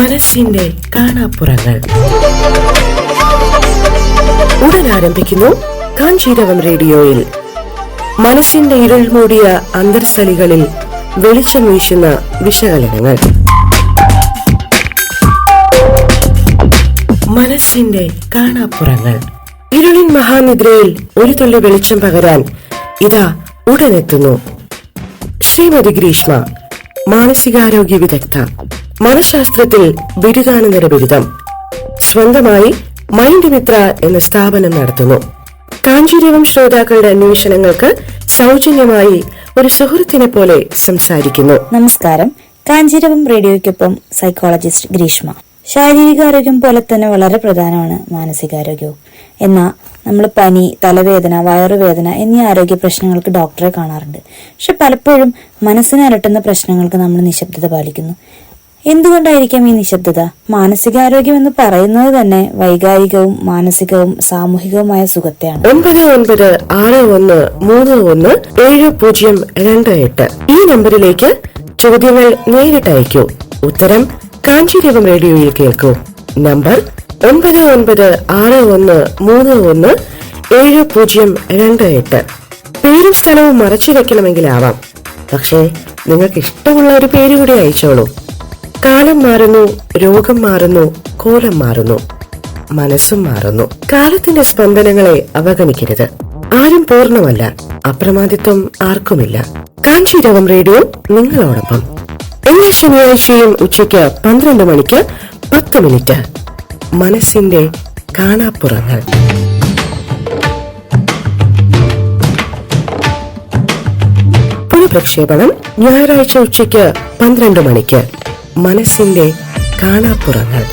മനസ്സിന്റെ കാണാപ്പുറങ്ങൾ ഉടൻ ആരംഭിക്കുന്നു കാഞ്ചീരവം റേഡിയോയിൽ. മനസ്സിന്റെ ഇരുൾ മൂടിയ അന്തർസ്ഥലികളിൽ വെളിച്ചം വീശുന്ന വിശകലനങ്ങൾ. മനസ്സിന്റെ കാണാപ്പുറങ്ങൾ. ഇരുളിൻ മഹാനിദ്രയിൽ ഒരു തുള്ളി വെളിച്ചം പകരാൻ ഇതാ ഉടനെത്തുന്നു ശ്രീമതി ഗ്രീഷ്മ, മാനസികാരോഗ്യ വിദഗ്ധ, മനഃശാസ്ത്രത്തിൽ ബിരുദാനന്തര ബിരുദം. സ്വന്തമായി മൈൻഡ് മിത്ര എന്ന സ്ഥാപനം നടത്തുന്നു. കാഞ്ചീരവം ശ്രോതാക്കളുടെ അന്വേഷണങ്ങൾക്ക് സൗജന്യമായി ഒരു സുഹൃത്തിനെ പോലെ സംസാരിക്കുന്നു. നമസ്കാരം. കാഞ്ചീരവം റേഡിയോയ്ക്കൊപ്പം സൈക്കോളജിസ്റ്റ് ഗ്രീഷ്മ. ശാരീരികാരോഗ്യം പോലെ തന്നെ വളരെ പ്രധാനമാണ് മാനസികാരോഗ്യവും. എന്നാൽ നമ്മൾ പനി, തലവേദന, വയറുവേദന എന്നീ ആരോഗ്യ പ്രശ്നങ്ങൾക്ക് ഡോക്ടറെ കാണാറുണ്ട്. പക്ഷെ പലപ്പോഴും മനസ്സിനെ അലട്ടുന്ന പ്രശ്നങ്ങൾക്ക് നമ്മൾ നിശബ്ദത പാലിക്കുന്നു. എന്തുകൊണ്ടായിരിക്കാം ഈ നിശബ്ദത? മാനസികാരോഗ്യം എന്ന് പറയുന്നത് തന്നെ വൈകാരികവും മാനസികവും സാമൂഹികവുമായ സുഖത്തെയാണ്. 9961317028 ഈ നമ്പറിലേക്ക് ചോദ്യങ്ങൾ നേരിട്ട് അയക്കൂ. ഉത്തരം കാഞ്ചീരവം റേഡിയോയിൽ കേൾക്കൂ. നമ്പർ 9961317028. പേരും സ്ഥലവും മറച്ചു വെക്കണമെങ്കിലാവാം. പക്ഷേ നിങ്ങൾക്ക് ഇഷ്ടമുള്ള ഒരു പേര് കൂടി അയച്ചോളൂ. കാലം മാറുന്നു, രോഗം മാറുന്നു, കോലം മാറുന്നു, മനസ്സും മാറുന്നു. കാലത്തിന്റെ സ്പന്ദനങ്ങളെ അവഗണിക്കരുത്. ആരും പൂർണ്ണമല്ല, അപ്രമാദിത്വം ആർക്കുമില്ല. കാഞ്ചീരവം റേഡിയോ നിങ്ങളോടൊപ്പം. എല്ലാ ശനിയാഴ്ചയും ഉച്ചയ്ക്ക് 12 മണിക്ക് 10 മിനിറ്റ്. മനസ്സിന്റെ കാണാപ്പുറങ്ങൾ. പുനഃപ്രക്ഷേപണം ഞായറാഴ്ച ഉച്ചയ്ക്ക് 12 മണിക്ക്. മനസ്സിന്റെ കാണാപ്പുറങ്ങൾ.